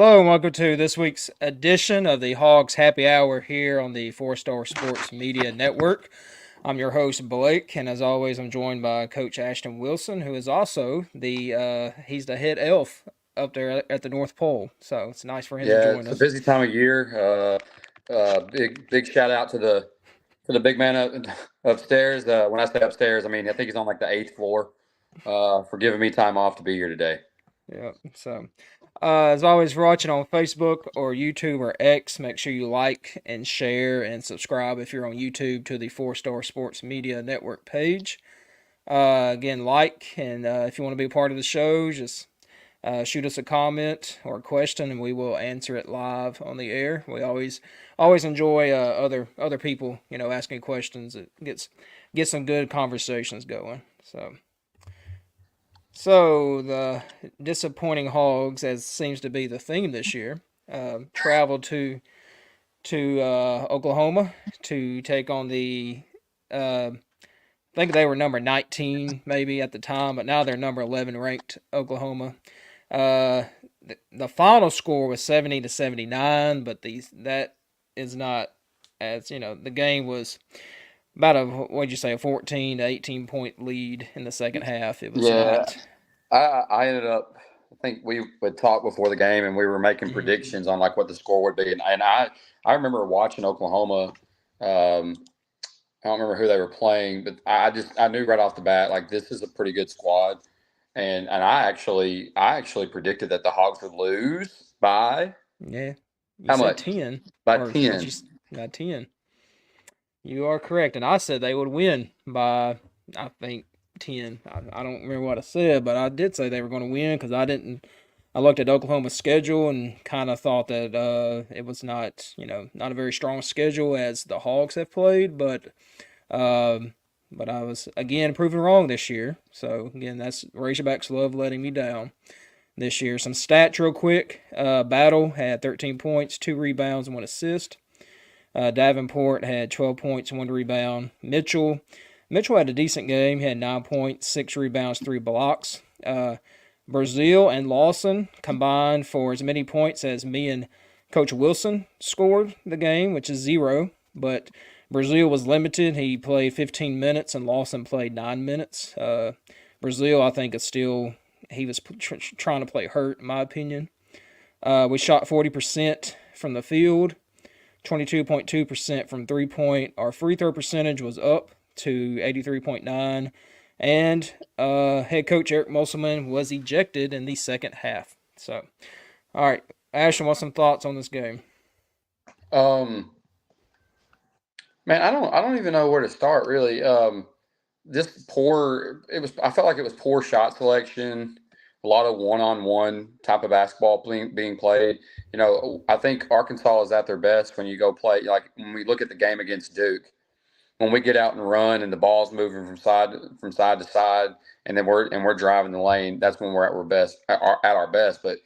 Hello and welcome to this week's edition of the Hogs Happy Hour here on the Four Star Sports Media Network. I'm your host Blake, and as always, I'm joined by Coach Ashton Wilson, who is also he's the head elf up there at the North Pole. So it's nice for him to Yeah, join it's a us. busy time of year. Big shout out to the big man upstairs. When I say upstairs, I mean I think he's on like the eighth floor. For giving me time off to be here today. Yeah. As always, if you're watching on Facebook or YouTube or X, make sure you like and share and subscribe if you're on YouTube to the Four Star Sports Media Network page. Again, like, and if you want to be a part of the show, just shoot us a comment or a question, and we will answer it live on the air. We always enjoy other people, asking questions. It gets some good conversations going. So the disappointing Hogs, as seems to be the theme this year, traveled to Oklahoma to take on the I think they were number 19 maybe at the time, but now they're number 11 ranked Oklahoma. Uh, the final score was 70-79, but that is not, as the game was about what'd you say, a 14 to 18 point lead in the second half. It was Yeah, not. I ended up. I think we would talk before the game, and we were making predictions on like what the score would be. And I remember watching Oklahoma. I don't remember who they were playing, but I knew right off the bat like this is a pretty good squad. And I actually predicted that the Hogs would lose by Yeah, you how said much? 10, By or did 10. you? Not 10. You are correct, and I said they would win by, I think, 10. I don't remember what I said, but I did say they were going to win because I didn't. I looked at Oklahoma's schedule and kind of thought that it was not, not a very strong schedule as the Hogs have played, um, but I was again proven wrong this year. So again, that's Razorbacks love letting me down this year. Some stats real quick. Battle had 13 points, 2 rebounds, and 1 assist. Davenport had 12 points, 1 rebound. Mitchell had a decent game. He had 9 points, 6 rebounds, 3 blocks. Brazil and Lawson combined for as many points as me and Coach Wilson scored the game, which is 0. But Brazil was limited. He played 15 minutes and Lawson played 9 minutes. Brazil, I think, is still, he was trying to play hurt, in my opinion. We shot 40% from the field, 22.2% from 3 point. Our free throw percentage was up to 83.9. And head coach Eric Musselman was ejected in the second half. So, all right, Ashton, what's some thoughts on this game? Um, Man, I don't even know where to start really. This poor. It was. I felt like it was poor shot selection. A lot of one-on-one type of basketball being played. I think Arkansas is at their best when you go play. Like when we look at the game against Duke, when we get out and run and the ball's moving from side to side, and then we're driving the lane. That's when we're at our best. At our best. But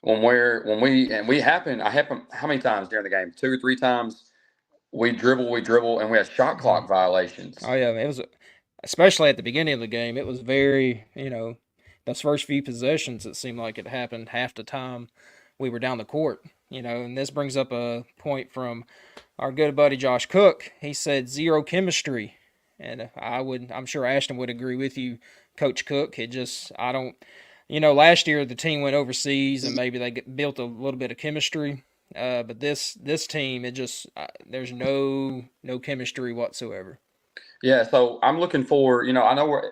I happen how many times during the game? 2 or 3 times we dribble, and we had shot Mm-hmm. clock violations. Oh yeah, it was, especially at the beginning of the game. It was very, those first few possessions. It seemed like it happened half the time we were down the court. And this brings up a point from our good buddy Josh Cook. He said zero chemistry, and I'm sure Ashton would agree with you, Coach Cook. It just, I don't, last year the team went overseas and maybe they built a little bit of chemistry. But this team, it just there's no chemistry whatsoever. Yeah, so I'm looking for. I know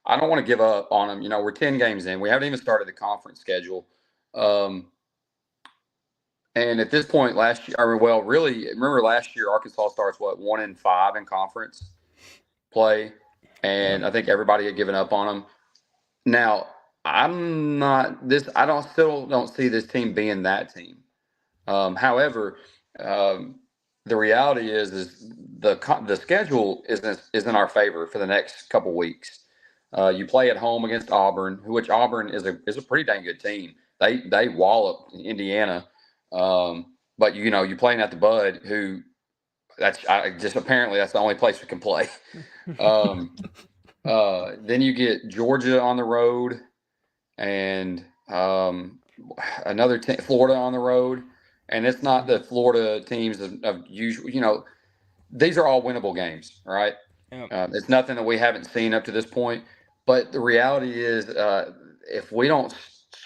I don't want to give up on them. We're 10 games in. We haven't even started the conference schedule. Um, and at this point, last year, well, really, remember last year Arkansas starts what 1-5 in conference play, Yeah. and I think everybody had given up on them. Now, I'm not this. I don't still don't see this team being that team. However, um, the reality is the schedule is in our favor for the next couple weeks. You play at home against Auburn, which Auburn is a pretty dang good team. They wallop Indiana, but you playing at the Bud, who just apparently that's the only place we can play. Um, then you get Georgia on the road, and another Florida on the road, and it's not Mm-hmm. the Florida teams of usual. These are all winnable games, right? Yep. It's nothing that we haven't seen up to this point. But the reality is, if we don't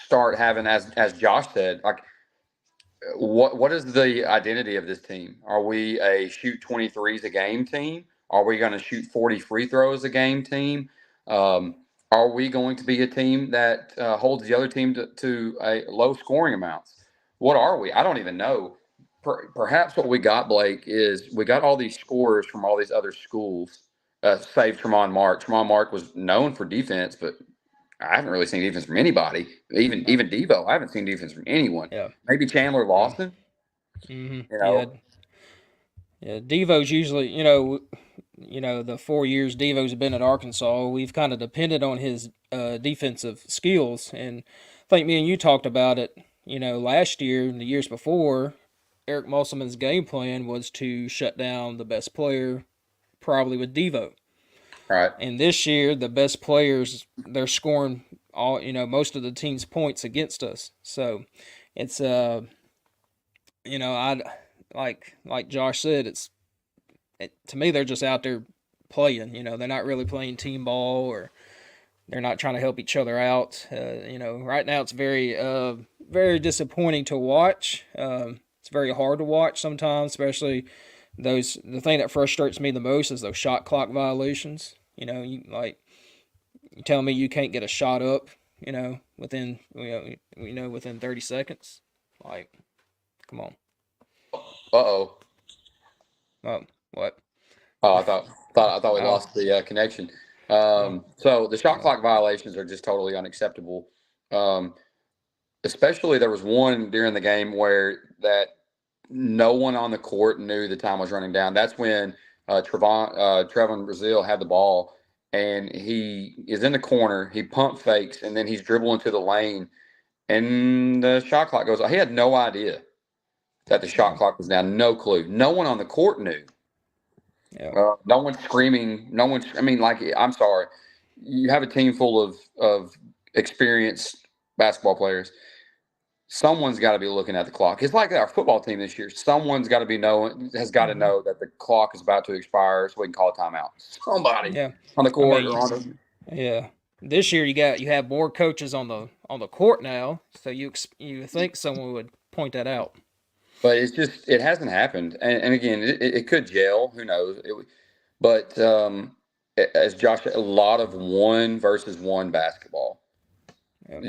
start having, as Josh said, like what is the identity of this team? Are we a shoot 23s a game team? Are we going to shoot 40 free throws a game team? Um, are we going to be a team that holds the other team to a low scoring amounts? What are we? I don't even know. Perhaps what we got, Blake, is we got all these scorers from all these other schools, save Tremont Mark. Tremont Mark was known for defense, but I haven't really seen defense from anybody. Even No. even Devo, I haven't seen defense from anyone. Yeah. Maybe Chandler Yeah. Lawson. Mm-hmm. You Yeah. know, Yeah. Devo's usually, the 4 years Devo's been at Arkansas, we've kind of depended on his defensive skills, and I think me and you talked about it. Last year and the years before, Eric Musselman's game plan was to shut down the best player, probably with Devo. right? And this year, the best players, they're scoring most of the team's points against us. So it's I like Josh said, to me they're just out there playing. They're not really playing team ball, or they're not trying to help each other out. Right now it's very disappointing to watch. It's very hard to watch sometimes, especially the thing that frustrates me the most is those shot clock violations. You tell me you can't get a shot up, within 30 seconds. Like, come on. Uh-oh. Oh, what? Oh, I thought we Oh, lost the connection. oh, So the shot oh, clock violations are just totally unacceptable. Um, Especially there was one during the game where that no one on the court knew the time was running down. That's when Trevon Brazil had the ball and he is in the corner. He pump fakes and then he's dribbling to the lane and the shot clock goes. He had no idea that the shot yeah, clock was down. No clue. No one on the court knew. yeah, No one's screaming. No one's. I mean, like, I'm sorry. You have a team full of experienced basketball players. Someone's got to be looking at the clock. It's like our football team this year. Someone's got to be has got to hmm know that the clock is about to expire, so we can call a timeout. Somebody yeah. on the I court or mean, on the. yeah. This year you have more coaches on the court now, so you think someone would point that out. But it hasn't happened. And again, it could gel. Who knows? But as Josh, a lot of one versus one basketball. Yeah,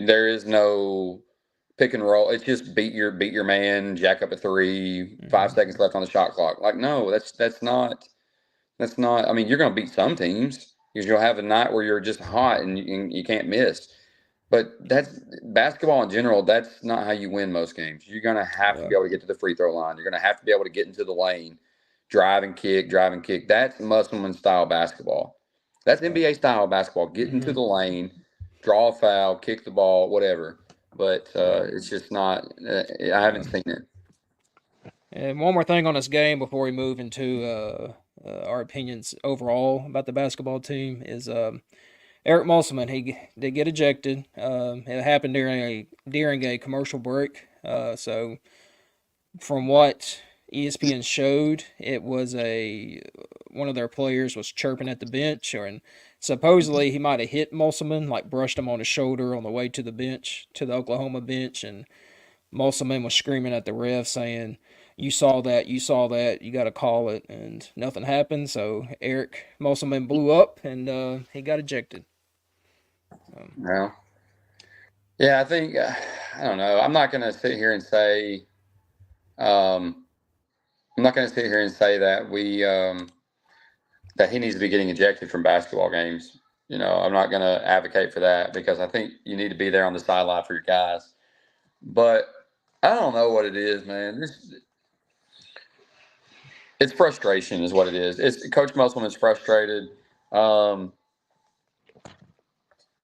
There is no pick and roll. It's just beat your man, jack up a three, five hmm seconds left on the shot clock. Like no, that's not. I mean, you're going to beat some teams because you'll have a night where you're just hot and you can't miss. But that's basketball in general. That's not how you win most games. You're going to have to yeah, be able to get to the free throw line. You're going to have to be able to get into the lane, drive and kick, drive and kick. That's Musselman style basketball. That's yeah. NBA style basketball. Get into hmm the lane, draw a foul, kick the ball, whatever. But Yeah, it's just not. I yeah. haven't seen it. And one more thing on this game before we move into our opinions overall about the basketball team is Eric Musselman. He did get ejected. It happened during a commercial break. So from what ESPN showed, it was a one of their players was chirping at the bench, and supposedly he might have hit Musselman, like brushed him on his shoulder on the way to the bench, to the Oklahoma bench, and Musselman was screaming at the ref saying, you saw that, you got to call it," and nothing happened. So Eric Musselman blew up, and he got ejected. Well, yeah, I think I don't know. I'm not going to sit here and say. Um, I'm not going to sit here and say that he needs to be getting ejected from basketball games. I'm not going to advocate for that because I think you need to be there on the sideline for your guys. But I don't know what it is, man. It's frustration, is what it is. It's Coach Musselman's frustrated. Um,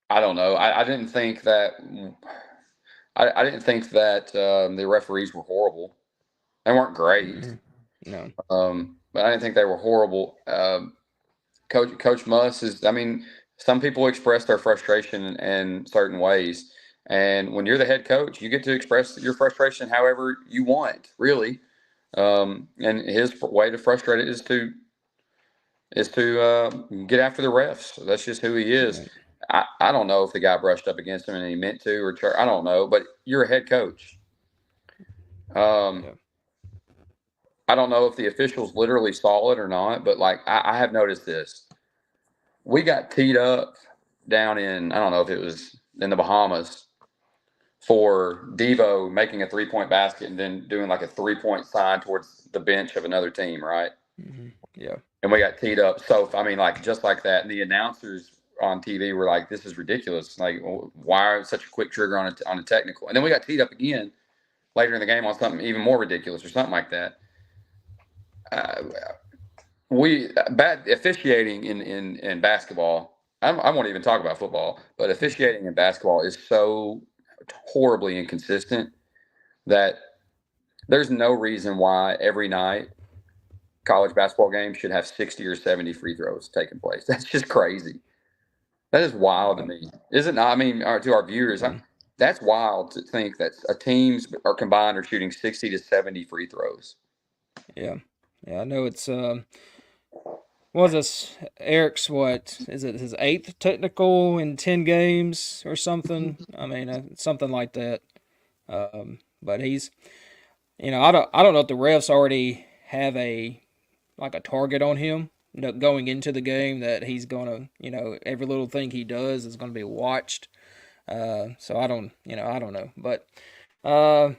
I don't know. I didn't think that. I didn't think that the referees were horrible. They weren't great, Mm-hmm. No. but I didn't think they were horrible. Coach Muss is. I mean, some people express their frustration in certain ways, And when you're the head coach, you get to express your frustration however you want, really. And his way to frustrate it is to get after the refs. So that's just who he is. Yeah. I don't know if the guy brushed up against him and he meant to, I don't know, but you're a head coach. Um, Yeah. I don't know if the officials literally saw it or not, but like I have noticed this. We got teed up down in, I don't know if it was in the Bahamas, for Devo making a 3-point basket and then doing like a 3-point sign towards the bench of another team, right? Yeah. And we got teed up. So I mean, like just like that, and the announcers on TV were like, "This is ridiculous! Like, why such a quick trigger on a technical?" And then we got teed up again later in the game on something even more ridiculous or something like that. We bad officiating in basketball. I won't even talk about football, but officiating in basketball is so horribly inconsistent that there's no reason why every night college basketball games should have 60 or 70 free throws taking place. That's just crazy. That is wild to Yeah. me. Isn't I mean, to our viewers, that's wild to think that a teams are combined are shooting 60 to 70 free throws. Yeah. Yeah. I know it's was this Eric's what is it his 8th technical in 10 games or something? I mean, something like that. But he's, I don't know if the refs already have a target on him, going into the game, that he's gonna, every little thing he does is gonna be watched. So I don't know, but uh, I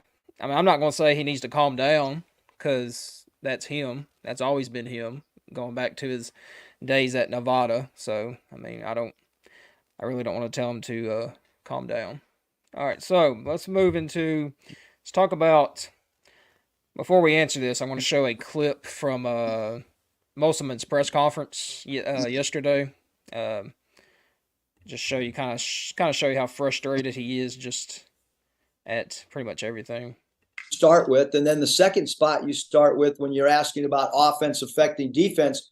mean, I'm not gonna say he needs to calm down, because that's him. That's always been him, going back to his days at Nevada. So I mean, I really don't want to tell him to calm down. All right, so let's talk about. Before we answer this, I want to show a clip from Musselman's press conference yesterday. Um, just show you kind of show you how frustrated he is just at pretty much everything. Start with, and then the second spot you start with when you're asking about offense affecting defense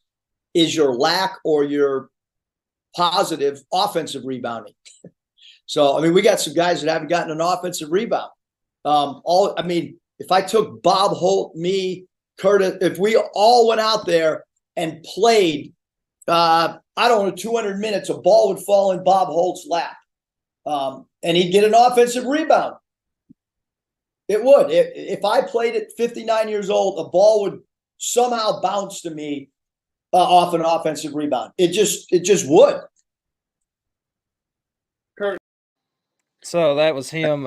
is your lack or your positive offensive rebounding. So I mean, we got some guys that haven't gotten an offensive rebound. If I took Bob Holt, me, Curtis, if we all went out there and played, I don't know, 200 minutes, a ball would fall in Bob Holt's lap, and he'd get an offensive rebound. It would. If I played at 59 years old, a ball would somehow bounce to me off an offensive rebound. It just would. So that was him.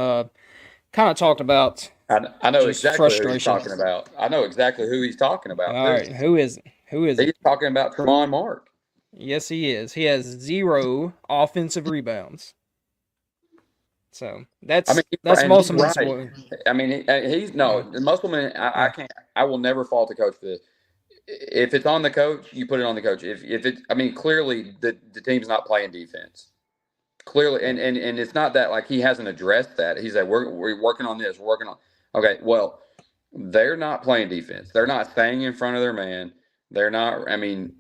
Kind of talked about I know just exactly who he's frustration. talking about. I know exactly who he's talking about. All right, who is it? Who is He's it? talking about Tremont Mark. Yes, he is. He has 0 offensive rebounds. So I mean, that's and he's Musselman's. right. I mean, he's no Musselman. I Yeah. can't. I will never fault the coach for this. If it's on the coach, you put it on the coach. If it, I mean, clearly the team's not playing defense. Clearly, and it's not that like he hasn't addressed that. He's like, we're working on this. We're working on. Okay, well, they're not playing defense. They're not staying in front of their man. They're not. I mean,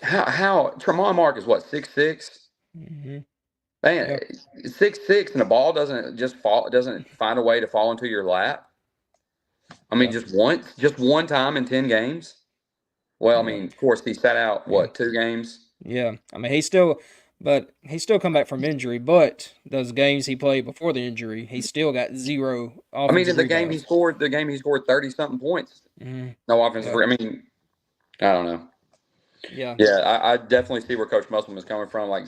how Tremont Mark is what 6'6"? Mm-hmm. Man, Yep. 6'6", and the ball doesn't just fall. It doesn't find a way to fall into your lap. I mean, Yeah. just one time in 10 games. Well, I Yeah. mean, of course, he sat out Yeah. 2 games. Yeah. I mean, he's still come back from injury. But those games he played before the injury, he still got 0 I mean, in offensive the game rebounds. he scored 30 something points. Mm-hmm. No offensive. Yeah. I mean, I don't know. Yeah. Yeah, I definitely see where Coach Musselman is coming from. Like,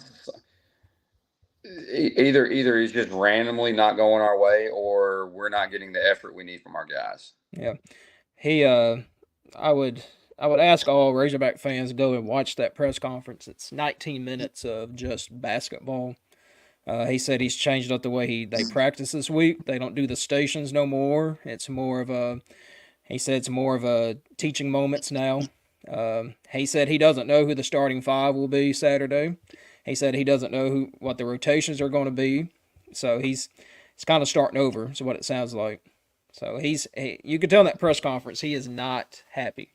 either he's just randomly not going our way, or we're not getting the effort we need from our guys. Yeah. He I would ask all Razorback fans to go and watch that press conference. It's 19 minutes of just basketball. He said he's changed up the way they practice this week. They don't do the stations no more. It's more of a he said it's more of a teaching moments now. He said he doesn't know who the starting 5 will be Saturday. He said he doesn't know what the rotations are going to be. So he's kind of starting over, is what it sounds like. So you could tell in that press conference he is not happy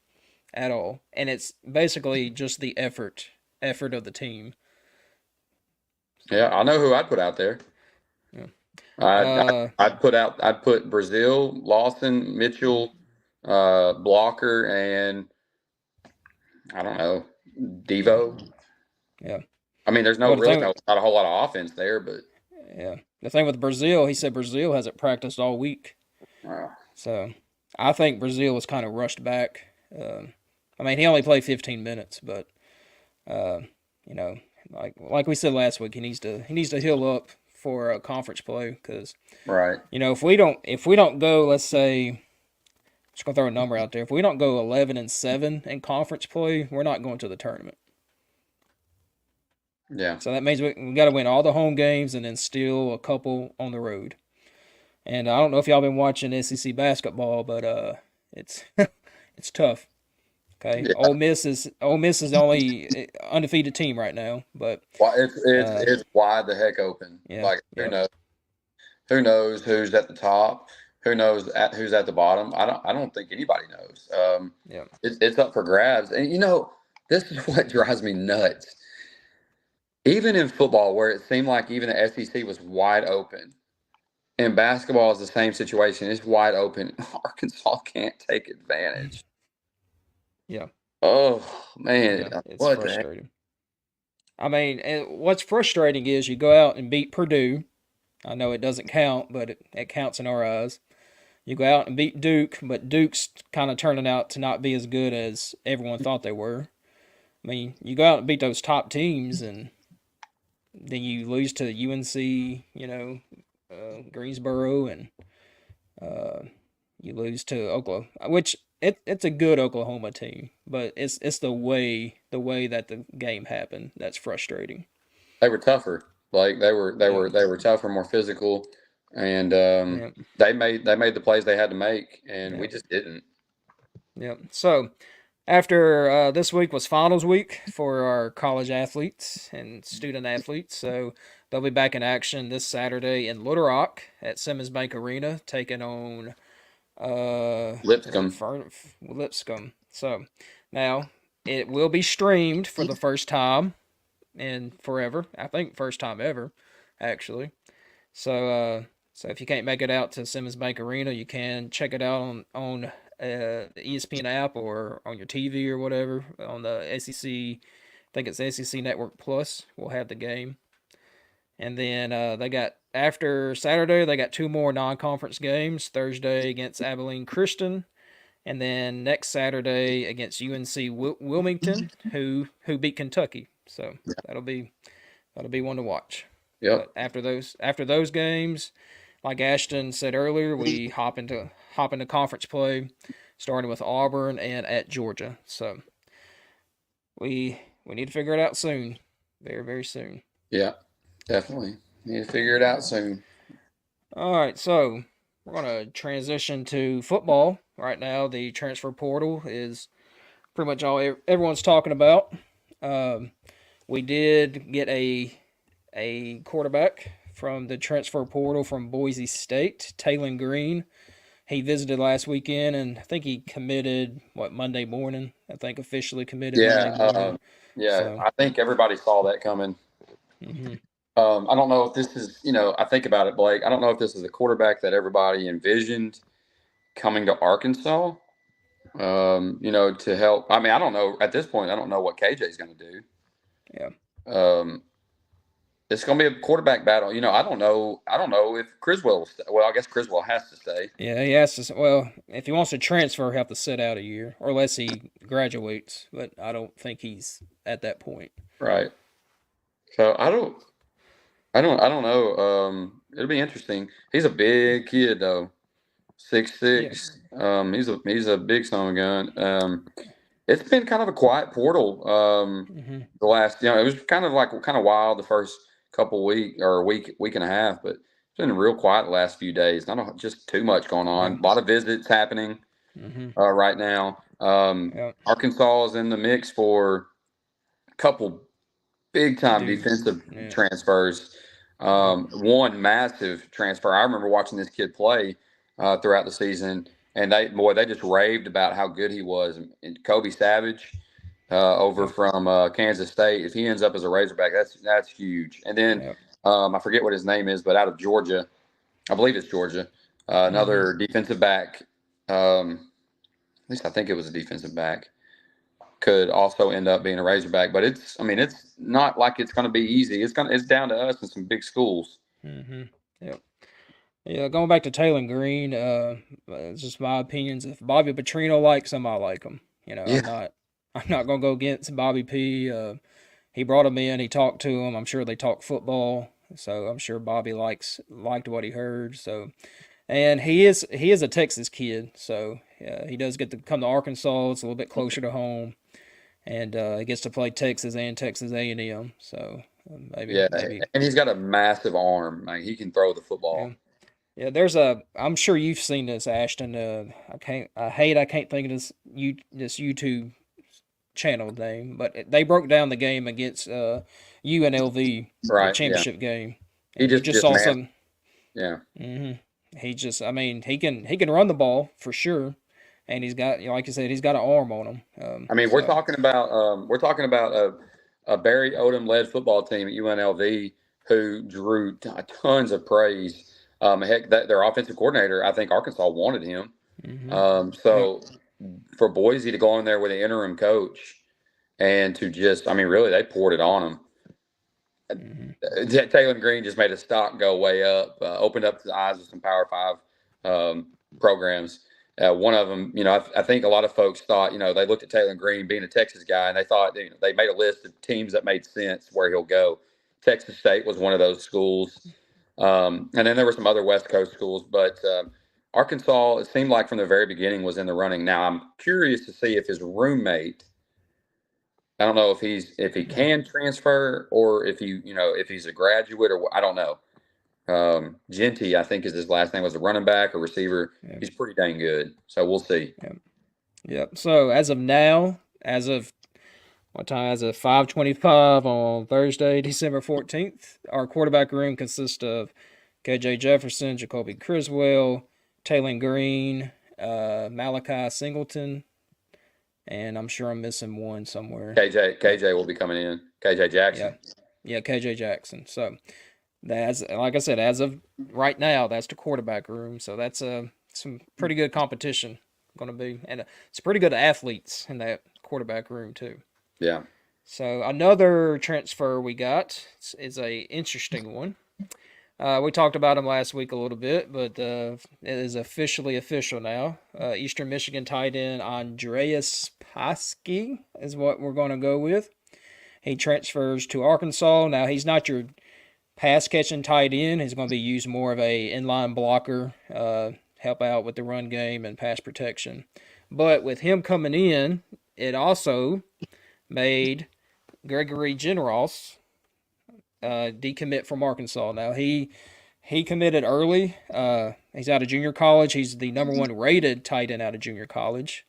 at all, and it's basically just the effort of the team. Yeah, I know who I'd put out there. Yeah. Uh, I'd put Brazil, Lawson, Mitchell, Blocker, and I don't know, Devo. yeah. I mean, there's Well, not a whole lot of offense there, but the thing with Brazil, he said Brazil hasn't practiced all week, uh, so I think Brazil was kind of rushed back. I mean, he only played 15 minutes, but uh, you know, like we said last week, he needs to heal up for a conference play because right, if we don't go, let's say, just gonna throw a number out there, if we don't go 11-7 in conference play, we're not going to the tournament. yeah. So that means we got to win all the home games and then steal a couple on the road. And I don't know if y'all been watching SEC basketball, but it's it's tough. Okay, Yeah. Ole Miss is the only undefeated team right now, but Well, uh, it's wide the heck open. yeah, Like yeah, who knows who's at the top, who's at the bottom. I don't think anybody knows. yeah. It's up for grabs, and this is what drives me nuts. Even in football, where it seemed like even the SEC was wide open, in basketball is the same situation. It's wide open. Arkansas can't take advantage. Yeah. Oh man, Yeah, it's what the heck? frustrating. I mean, what's frustrating is you go out and beat Purdue. I know it doesn't count, but it counts in our eyes. You go out and beat Duke, but Duke's kind of turning out to not be as good as everyone thought they were. I mean, you go out and beat those top teams, and then you lose to UNC, Greensboro, and uh, you lose to Oklahoma, which it's a good Oklahoma team, but it's the way that the game happened that's frustrating. They were tougher. Like Yeah, they were tougher, more physical, and yeah, they made the plays they had to make, and yeah, we just didn't. yeah. So after this week was finals week for our college athletes and student athletes, so they'll be back in action this Saturday in Little Rock at Simmons Bank Arena, taking on was it Lipscomb. Lipscomb. So now it will be streamed for the first time in forever. I think first time ever, actually. So so if you can't make it out to Simmons Bank Arena, you can check it out on the ESPN app or on your TV or whatever on the SEC. I think it's SEC Network Plus. We'll have the game. And then they got after Saturday, they got two more non-conference games. Thursday against Abilene Christian, and then next Saturday against UNC Wilmington, who beat Kentucky. So that'll be one to watch. Yep. But after those games, like Ashton said earlier, we hop into conference play, starting with Auburn and at Georgia. So we need to figure it out soon, very very soon. Yeah. Definitely need to figure it out soon. All right, so we're gonna transition to football right now. The transfer portal is pretty much all everyone's talking about. Um, we did get a quarterback from the transfer portal from Boise State, Taylon Green. He visited last weekend, and I think he committed Monday morning. I think officially committed Monday Yeah. morning. Yeah. So, I think everybody saw that coming. hmm I don't know if this is, I think about it, Blake. I don't know if this is the quarterback that everybody envisioned coming to Arkansas. To help. I mean, I don't know at this point. I don't know what KJ is going to do. yeah, It's going to be a quarterback battle. I don't know. I don't know if Criswell will stay. Well, I guess Criswell has to stay. yeah. He has to. Well, if he wants to transfer, he'll have to sit out a year, or unless he graduates. But I don't think he's at that point. Right. So I don't know. It'll be interesting. He's a big kid though. Six Yeah. six. He's a big son of a gun. It's been kind of a quiet portal. hmm The last, it was kind of wild the first couple week and a half, but it's been real quiet the last few days. Not just too much going on. Yeah. A lot of visits happening hmm right now. Yeah. Arkansas is in the mix for a couple big time Dudes. defensive Yeah. transfers. One massive transfer. I remember watching this kid play throughout the season, and they just raved about how good he was. And Kobe Savage over Yep. from Kansas State. If he ends up as a Razorback, that's huge. And then Yep. I forget what his name is, but out of Georgia, I believe it's Georgia. Another defensive back. At least I think it was a defensive back. Could also end up being a Razorback, but it's not like it's going to be easy. It's down to us and some big schools. Mm-hmm. Yep. Yeah, going back to Taylor Green, it's just my opinions. If Bobby Petrino likes him, I like him. Yeah, I'm not gonna go against Bobby P. He brought him in, he talked to him. I'm sure they talked football, so I'm sure Bobby liked what he heard. So, and he is a Texas kid, so he does get to come to Arkansas. It's a little bit closer to home, and he gets to play Texas and Texas A&M. So yeah, maybe and he's got a massive arm. Like, he can throw the yeah. football. Yeah, I'm sure you've seen this, Ashton. I can't think of this YouTube channel name, but they broke down the game against UNLV, the Right? Yeah, championship game, he and you just just saw man. some. Yeah, hmm I mean, he can run the ball for sure, and he's got, like you said, he's got an arm on him. I mean, we're So talking about a Barry Odom led football team at UNLV who drew tons of praise. Heck, their offensive coordinator, I think Arkansas wanted him. hmm Yep. So for Boise to go in there with an interim coach and to just, I mean, really, they poured it on him. hmm Taylor Green just made his stock go way up, opened up the eyes of some Power Five programs. One of them, I think a lot of folks thought, they looked at Taylor Green being a Texas guy, and they thought, they made a list of teams that made sense where he'll go. Texas State was one of those schools, and then there were some other West Coast schools, but Arkansas, it seemed like from the very beginning, was in the running. Now I'm curious to see if his roommate. I don't know if he can transfer or if he's a graduate or I don't know. Genty, I think is his last name, was a running back or receiver. Yeah. He's pretty dang good. So we'll see. Yep. Yep. So as of now, as of what time? As of 5:25 on Thursday, December 14th, our quarterback room consists of KJ Jefferson, Jacoby Criswell, Taylor Green, Malachi Singleton, and I'm sure I'm missing one somewhere. KJ will be coming in. KJ Jackson. Yeah, KJ Jackson. So that's, like I said, as of right now, that's the quarterback room. So that's some pretty good competition going to be, and it's pretty good athletes in that quarterback room too. Yeah. So another transfer we got is a interesting one. We talked about him last week a little bit, but it is officially official now. Eastern Michigan tight end Andreas Paske is what we're going to go with. He transfers to Arkansas. Now, he's not your pass catching tight end. He's going to be used more of a inline blocker, help out with the run game and pass protection. But with him coming in, it also made Gregory Generos decommit from Arkansas. Now he committed early. He's out of junior college. He's the number one rated tight end out of junior college.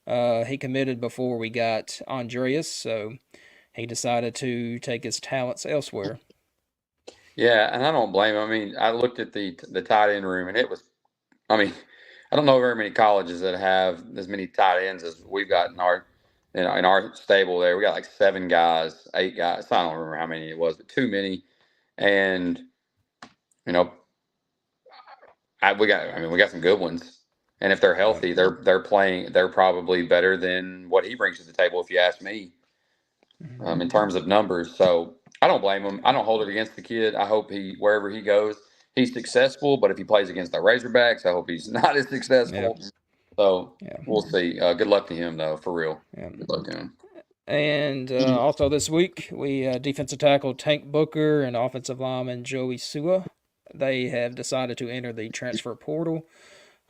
He committed before we got Andreas, so he decided to take his talents elsewhere. Yeah, and I don't blame him. I mean, I looked at the tight end room, and it was. I mean, I don't know very many colleges that have as many tight ends as we've got in our stable there. We got like 7 guys, 8 guys. I don't remember how many it was, but too many. And you know, we got some good ones. And if they're healthy, they're playing. They're probably better than what he brings to the table, if you ask me, in terms of numbers. So I don't blame him. I don't hold it against the kid. I hope wherever he goes, he's successful. But if he plays against the Razorbacks, I hope he's not as successful. Yeah. So we'll see. Good luck to him, though, for real. Yeah. Good luck to him. And also this week, we defensive tackle Tank Booker and offensive lineman Joey Sua. They have decided to enter the transfer portal.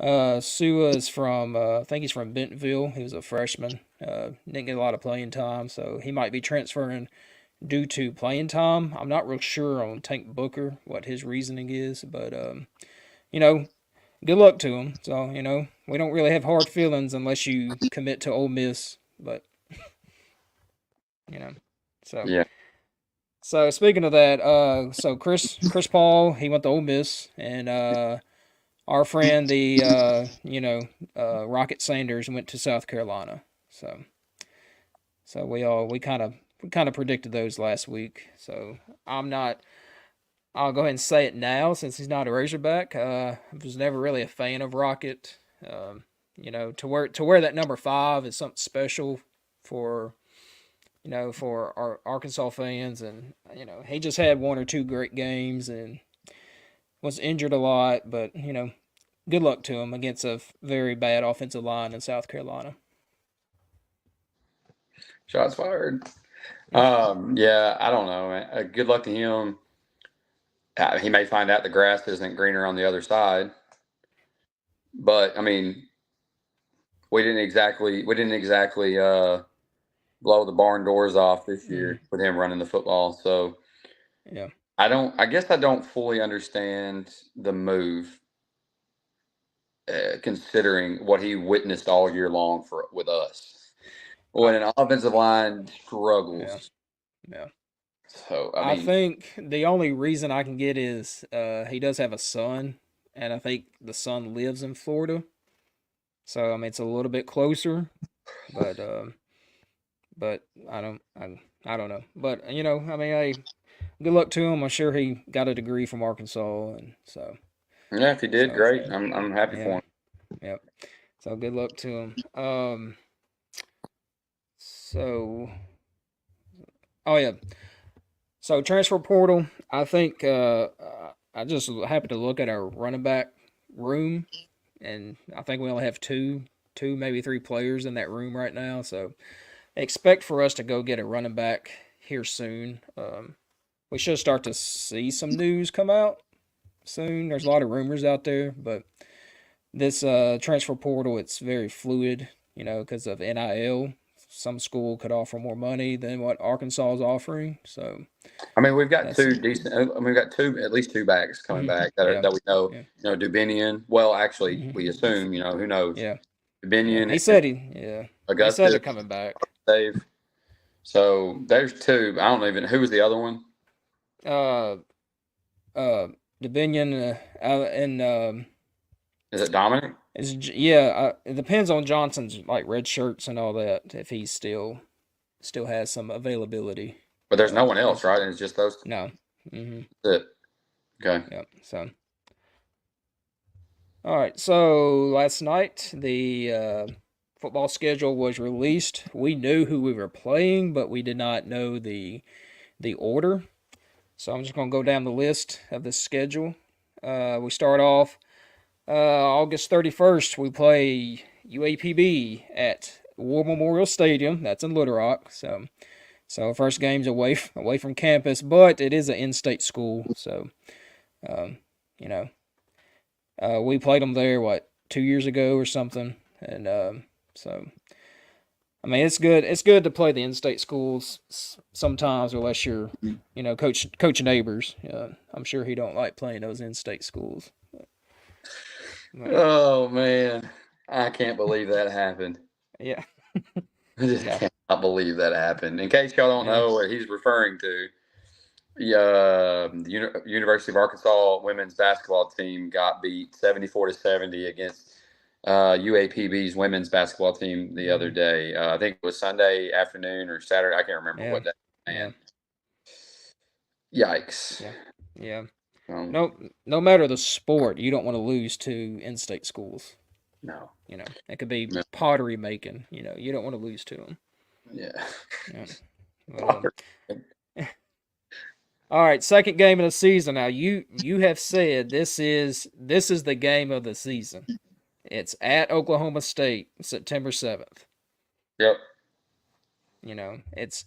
Sua is from, I think he's from Bentonville. He was a freshman. Didn't get a lot of playing time, so he might be transferring due to playing time. I'm not real sure on Tank Booker what his reasoning is, but good luck to him. So we don't really have hard feelings unless you commit to Ole Miss, but so Yeah. So speaking of that, so Chris Paul, he went to Ole Miss, and our friend the Rocket Sanders went to South Carolina. So we kind of predicted those last week. So I'm not I'll go ahead and say it now since he's not a Razorback. I was never really a fan of Rocket. To wear that number 5 is something special for for our Arkansas fans, and he just had one or two great games and was injured a lot, but good luck to him against a very bad offensive line in South Carolina. Shots fired. Yeah, I don't know, man. Good luck to him. He may find out the grass isn't greener on the other side, but I mean, we didn't exactly blow the barn doors off this year with him running the football. So yeah, I guess I don't fully understand the move, considering what he witnessed all year long with us when an offensive line struggles. Yeah. So I think the only reason I can get is he does have a son, and I think the son lives in Florida. So I mean, it's a little bit closer, but I don't know. But I mean, hey, good luck to him. I'm sure he got a degree from Arkansas, and so yeah, if he did, great. I'm happy for him. Yep. So good luck to him. So, oh yeah. So transfer portal. I think I just happen to look at our running back room, and I think we only have two, maybe three players in that room right now. So expect for us to go get a running back here soon. We should start to see some news come out soon. There's a lot of rumors out there, but this transfer portal, it's very fluid, because of NIL. Some school could offer more money than what Arkansas is offering. So, I mean, we've got two decent. I mean, we've got at least two backs coming back that we know. Yeah. Dubinian. Well, actually, we assume. Who knows? Yeah. Dubinian. He said Augustus, he said they're coming back. Dave. So there's two. I don't even. Who was the other one? Dubinian and is it Dominic? It depends on Johnson's like red shirts and all that. If he still has some availability. But there's no one else, right? And it's just those two? No. Mm-hmm. That's it. Okay. Yep. So. All right. So last night the football schedule was released. We knew who we were playing, but we did not know the order. So I'm just gonna go down the list of the schedule. We start off. August 31st, we play UAPB at War Memorial Stadium. That's in Little Rock. So first game's away from campus, but it is an in-state school. So, we played them there 2 years ago or something, and so I mean it's good. It's good to play the in-state schools sometimes, unless you're Coach Neighbors. I'm sure he don't like playing those in-state schools. Oh man, I can't believe that happened. Yeah. I just cannot believe that happened. In case y'all don't know what he's referring to, the University of Arkansas women's basketball team got beat 74-70 against UAPB's women's basketball team the other day. I think it was Sunday afternoon or Saturday. I can't remember what day. Man. Yikes. Yeah. No matter the sport, you don't want to lose to in-state schools. No. It could be pottery making. You don't want to lose to them. Yeah. All right, second game of the season. Now you have said this is the game of the season. It's at Oklahoma State, September 7th. Yep. It's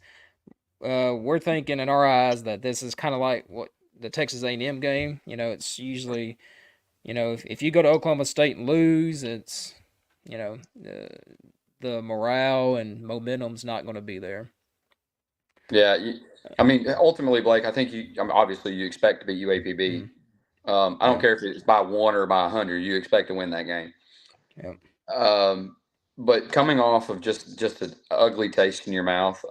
we're thinking in our eyes that this is kind of like what the Texas A&M game. It's usually, if you go to Oklahoma State and lose, it's, the morale and momentum's not going to be there. Yeah, I mean, ultimately, Blake, I think obviously you expect to be UAPB. I don't care if it's by 1 or by 100. You expect to win that game. Yeah. But coming off of just an ugly taste in your mouth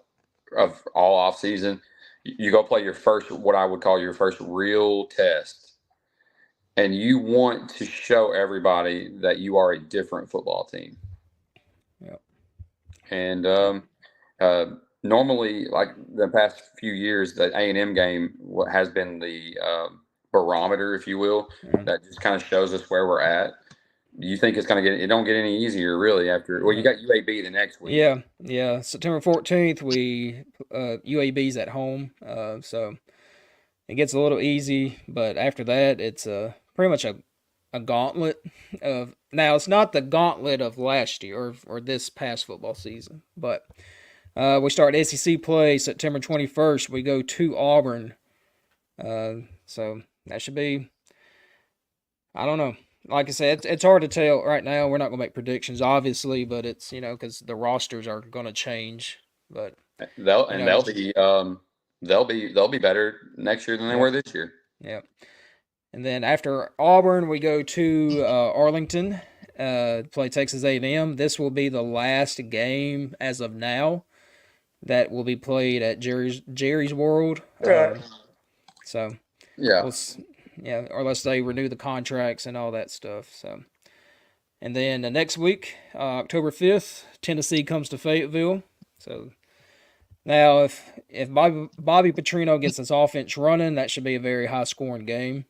of all off season, you go play your first, what I would call your first real test, and you want to show everybody that you are a different football team. Yep. And normally, like the past few years, the A&M game has been the barometer, if you will, that just kind of shows us where we're at. Do you think it's going to it don't get any easier really after, well, you got UAB the next week. Yeah. September 14th, UAB's at home. So it gets a little easy, but after that, it's pretty much a gauntlet of, now it's not the gauntlet of last year or this past football season, but we start SEC play September 21st. We go to Auburn. So that should be, I don't know. Like I said, it's hard to tell right now. We're not going to make predictions, obviously, but it's, because the rosters are going to change. But they'll be better next year than they were this year. Yeah. And then after Auburn, we go to Arlington, play Texas A&M. This will be the last game as of now that will be played at Jerry's World. So yeah, unless they renew the contracts and all that stuff. So, and then the next week, October 5th, Tennessee comes to Fayetteville. So now, if Bobby Petrino gets this offense running, that should be a very high scoring game.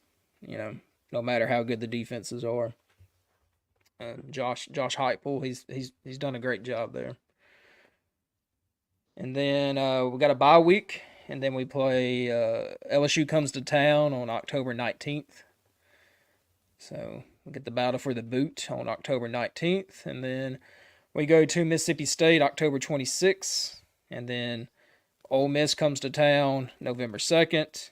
No matter how good the defenses are. Josh Heupel, he's done a great job there. And then we got a bye week. And then we play LSU comes to town on October 19th. So we get the battle for the boot on October 19th. And then we go to Mississippi State October 26th. And then Ole Miss comes to town November 2nd.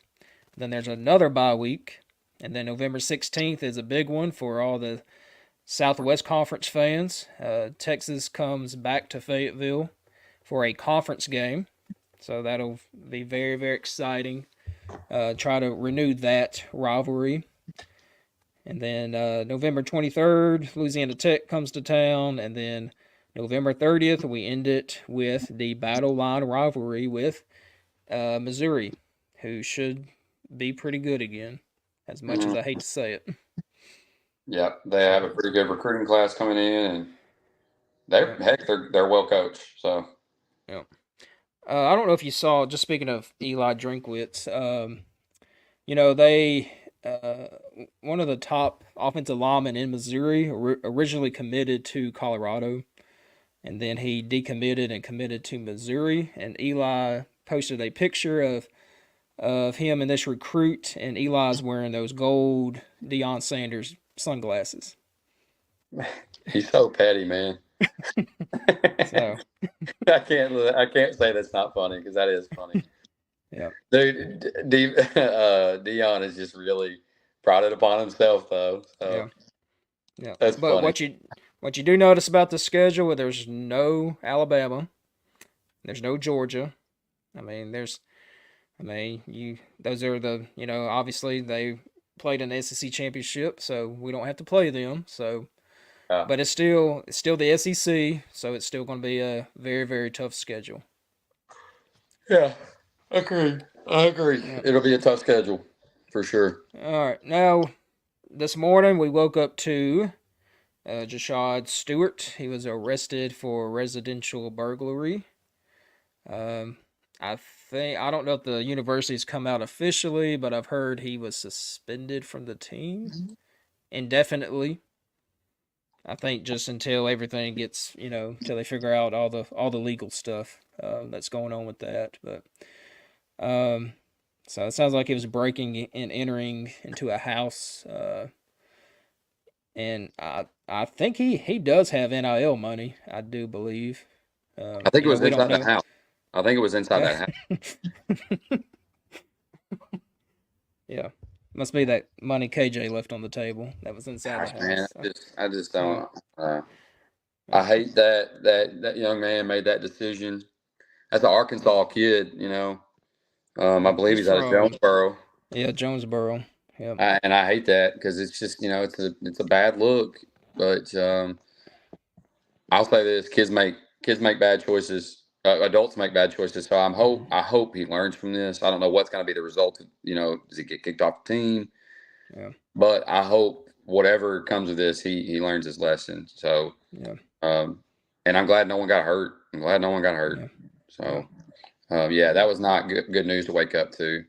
Then there's another bye week. And then November 16th is a big one for all the Southwest Conference fans. Texas comes back to Fayetteville for a conference game. So that'll be very, very exciting. Try to renew that rivalry. And then November 23rd, Louisiana Tech comes to town. And then November 30th, we end it with the battle line rivalry with Missouri, who should be pretty good again, as much as I hate to say it. Yeah, they have a pretty good recruiting class coming in, and they're well coached. So yeah. I don't know if you saw, just speaking of Eli Drinkwitz, they one of the top offensive linemen in Missouri originally committed to Colorado, and then he decommitted and committed to Missouri. And Eli posted a picture of him and this recruit, and Eli's wearing those gold Deion Sanders sunglasses. He's so petty, man. So I can't say that's not funny, because that is funny. Yeah, dude. Deion is just really brought it upon himself, though. So yeah. That's but funny. what you do notice about the schedule, there's no Alabama, there's no Georgia. Those are the, obviously they played in the SEC championship, so we don't have to play them. So. But it's still the SEC, so it's still going to be a very, very tough schedule. Yeah, I agree. Yeah. It'll be a tough schedule, for sure. All right. Now, this morning we woke up to Jashad Stewart. He was arrested for residential burglary. I don't know if the university's come out officially, but I've heard he was suspended from the team indefinitely. I think just until everything gets, until they figure out all the legal stuff that's going on with that. But so it sounds like he was breaking and entering into a house, and I think he does have NIL money. I do believe. I think it was inside that house. I think it was inside that house. Yeah. Must be that money KJ left on the table that was inside the house. Man, I just don't. I hate that young man made that decision. That's an Arkansas kid, I believe he's out of Jonesboro. Yeah, Jonesboro. Yeah. And I hate that, because it's just, it's a bad look. But I'll say this: kids make bad choices. Adults make bad choices. So I hope he learns from this. I don't know what's going to be the result of, does he get kicked off the team? Yeah. But I hope whatever comes of this, he learns his lesson. So, yeah. And I'm glad no one got hurt. Yeah. So, that was not good news to wake up to.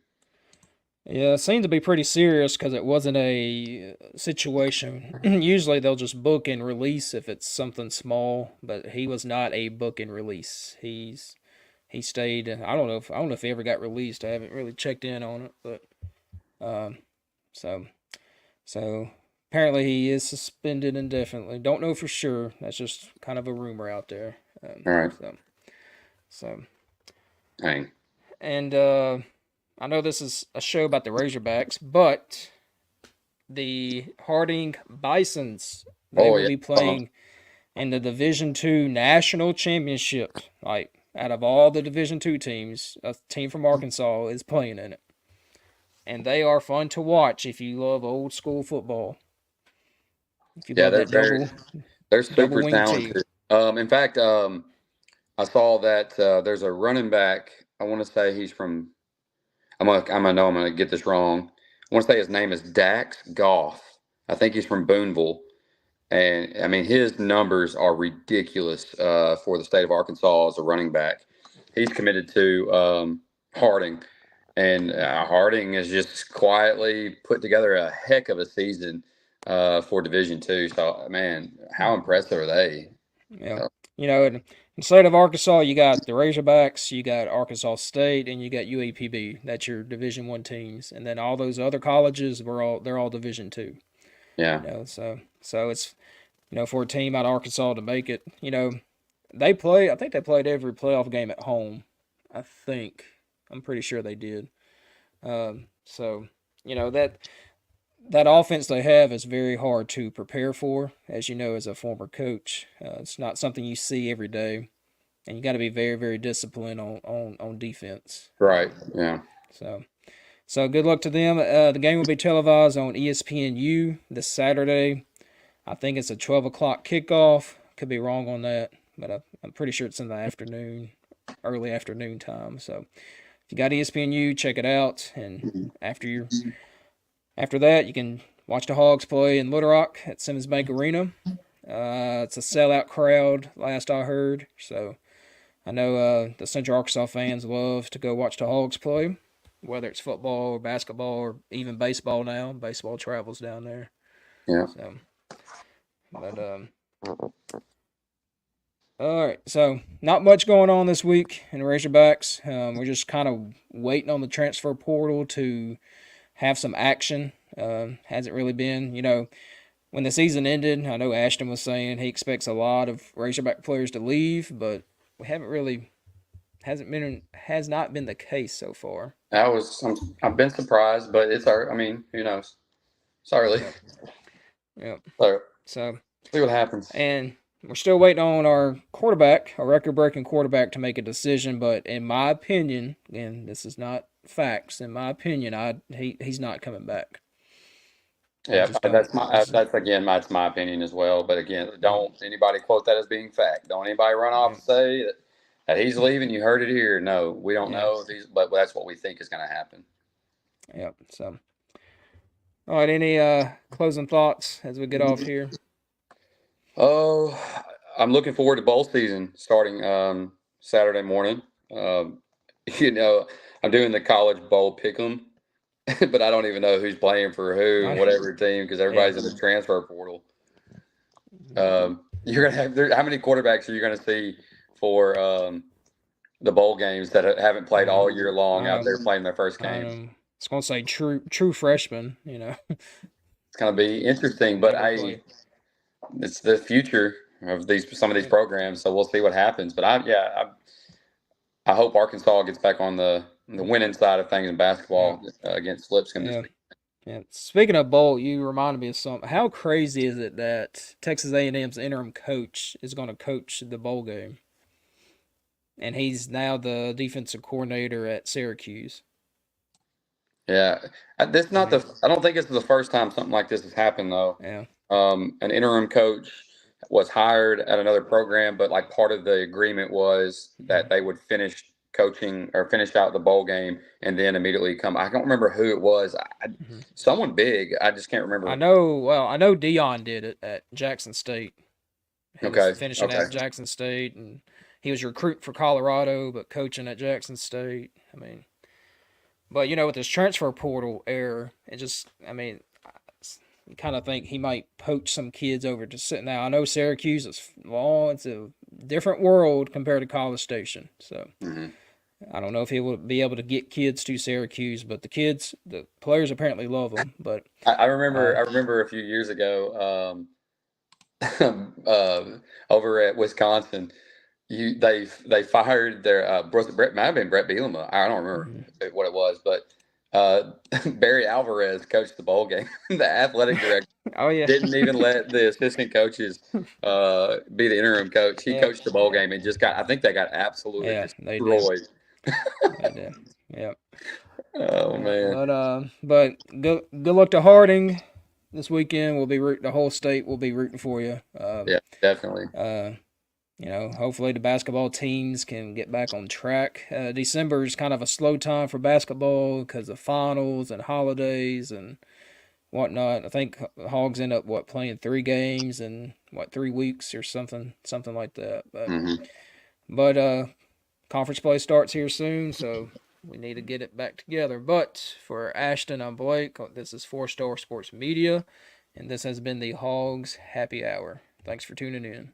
Yeah, it seemed to be pretty serious because it wasn't a situation. Usually they'll just book and release if it's something small, but he was not a book and release. He stayed. I don't know if he ever got released. I haven't really checked in on it, but um, so so apparently he is suspended indefinitely. Don't know for sure. That's just kind of a rumor out there. All right. So Dang. and I know this is a show about the Razorbacks, but the Harding Bisons, they Oh will yeah. be playing in the Division Two National Championship. Like out of all the Division Two teams, a team from Arkansas is playing in it, and they are fun to watch if you love old school football. If you Yeah, love that they're double super wing team. talented. In fact, I saw that there's a running back. I want to say he's from. I'm gonna get this wrong. I want to say his name is Dax Goff. I think he's from Boonville, and I mean his numbers are ridiculous for the state of Arkansas as a running back. He's committed to Harding, and Harding has just quietly put together a heck of a season for Division Two. So, man, how impressive are they? Yeah. Uh, In the state of Arkansas, you got the Razorbacks, you got Arkansas State, and you got UAPB. That's your Division One teams, and then all those other colleges they're all Division Two. yeah, So it's for a team out of Arkansas to make it. They play. I think they played every playoff game at home. I think I'm pretty sure they did. So that offense they have is very hard to prepare for, as you know, as a former coach. It's not something you see every day, and you got to be very, very disciplined on defense. right, yeah. So, so good luck to them. The game will be televised on ESPNU this Saturday. I think it's a 12 o'clock kickoff. Could be wrong on that, but I'm pretty sure it's in the afternoon, early afternoon time. So, if you got ESPNU, check it out, and after that, you can watch the Hogs play in Little Rock at Simmons Bank Arena. It's a sellout crowd, last I heard. So I know the Central Arkansas fans love to go watch the Hogs play, whether it's football or basketball or even baseball now. Baseball travels down there. Yeah. So, but all right. So not much going on this week in Razorbacks. We're just kind of waiting on the transfer portal to have some action. Hasn't really been, when the season ended. I know Ashton was saying he expects a lot of Razorback players to leave, but we haven't really has not been the case so far. I've been surprised, but it's our. I mean, who knows? It's early. Yep. So So see what happens. and we're still waiting on our quarterback, a record-breaking quarterback, to make a decision. But in my opinion, and this is not facts, in my opinion, he's not coming back. I Yeah, just don't. that's my opinion as well. But again, don't anybody quote that as being fact. Don't anybody run off Yeah, and say that he's leaving. You heard it here. No, we don't yeah, know if he's, but that's what we think is going to happen. yeah. So, all right. Any closing thoughts as we get off here? Oh, I'm looking forward to bowl season starting Saturday morning. You know, I'm doing the college bowl pick'em, but I don't even know who's playing for who and I, whatever team because everybody's in the transfer portal. You're gonna have how many quarterbacks are you gonna see for the bowl games that haven't played all year long I out there know. playing their first I games? know. It's gonna say true freshman. It's gonna be interesting, but Never play. it's the future of some of these Yep. programs, so we'll see what happens. But I hope Arkansas gets back on the winning side of things in Yep. basketball against Lipscomb this Yeah. week. Yeah. Speaking of bowl, you reminded me of something. How crazy is it that Texas A&M's interim coach is going to coach the bowl game, and he's now the defensive coordinator at Syracuse? Yeah, this I not mean, the. I don't think it's the first time something like this has happened though. yeah. An interim coach was hired at another program, but like part of the agreement was that they would finish coaching or finish out the bowl game and then immediately come. I don't remember who it was. Mm-hmm. Someone big. I just can't I remember. know. Well, I know Dion did it at Jackson State. He was Okay. finishing Okay. at Jackson State, and he was recruit for Colorado, but coaching at Jackson State. I mean, But with this transfer portal error, it just, I mean, you kind of think he might poach some kids over to sit. Now I know Syracuse is it's a different world compared to College Station, so Mm-hmm. I don't know if he will be able to get kids to Syracuse, but the players apparently love him. But I remember a few years ago, over at Wisconsin, they fired their Brett, might have been Brett Bielema. I don't remember what it was, but Barry Alvarez coached the bowl game. The athletic director oh yeah, didn't even let the assistant coaches be the interim coach. He yeah, coached the bowl game and just got. I think they got absolutely yeah, they did, destroyed. they did, yeah, Oh yeah. man, But good luck to Harding this weekend. The whole state will be rooting for you. yeah, definitely. Hopefully the basketball teams can get back on track. December is kind of a slow time for basketball because of finals and holidays and whatnot. I think Hogs end up playing 3 games in 3 weeks or something like that. Mm-hmm. But conference play starts here soon, so we need to get it back together. But for Ashton, I'm Blake. This is 4 Star Sports Media, and this has been the Hogs Happy Hour. Thanks for tuning in.